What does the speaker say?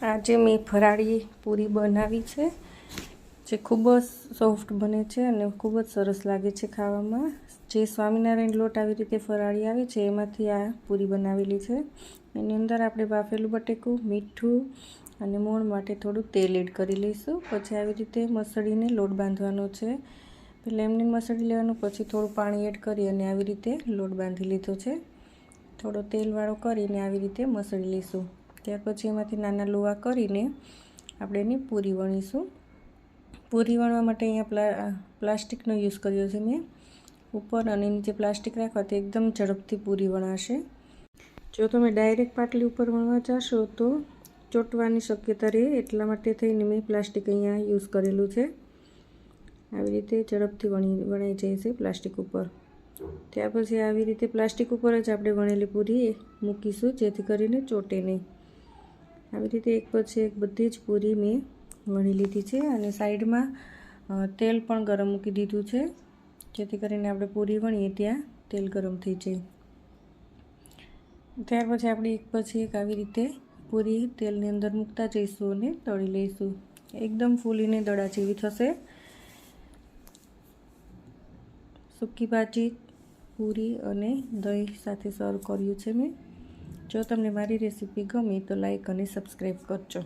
આજે મેં ફરાળી પૂરી બનાવી છે જે ખૂબ જ સોફ્ટ બને છે અને ખૂબ જ સરસ લાગે છે ખાવામાં। જે સ્વામિનારાયણ લોટ આવી રીતે ફરાળી આવે છે એમાંથી આ પૂરી બનાવેલી છે। એની અંદર આપણે બાફેલું બટેકું, મીઠું અને મોણ માટે થોડું તેલ એડ કરી લઈશું। પછી આવી રીતે મસળીને લોટ બાંધવાનો છે। પહેલાં એમને મસળી લેવાનું, પછી થોડું પાણી એડ કરી અને આવી રીતે લોટ બાંધી લીધો છે। થોડો તેલવાળો કરીને આવી રીતે મસળી લઈશું। ત્યાર પછી એમાંથી નાના લુવા કરીને આપણે એની પૂરી વણીશું। પૂરી વણવા માટે અહીંયા પ્લાસ્ટિકનો યુઝ કર્યો છે મેં। ઉપર અને નીચે પ્લાસ્ટિક રાખવાથી એકદમ ઝડપથી પૂરી વણાશે। જો તમે ડાયરેક્ટ પાટલી ઉપર વણવા જશો તો ચોંટવાની શક્યતા રહે, એટલા માટે થઈને મેં પ્લાસ્ટિક અહીંયા યુઝ કરેલું છે। આવી રીતે ઝડપથી વણાઈ જાય છે પ્લાસ્ટિક ઉપર। ત્યાર પછી આવી રીતે પ્લાસ્ટિક ઉપર જ આપણે વણેલી પૂરી મૂકીશું જેથી કરીને ચોંટે નહીં। આવી રીતે એક પછી એક બધી જ પૂરી મેં વણી લીધી છે અને સાઈડમાં તેલ પણ ગરમ મૂકી દીધું છે જેથી કરીને આપણે પૂરી વણીએ ત્યાં તેલ ગરમ થઈ જાય। ત્યાર પછી આપણે એક પછી એક આવી રીતે પૂરી તેલની અંદર મૂકતા જઈશું અને તળી લઈશું। એકદમ ફૂલીને દડા જેવી થશે। સૂકી ભાજી, પૂરી અને દહીં સાથે સર્વ કર્યું છે મેં। જો તમને મારી રેસીપી ગમે તો લાઈક અને સબસ્ક્રાઈબ કરજો।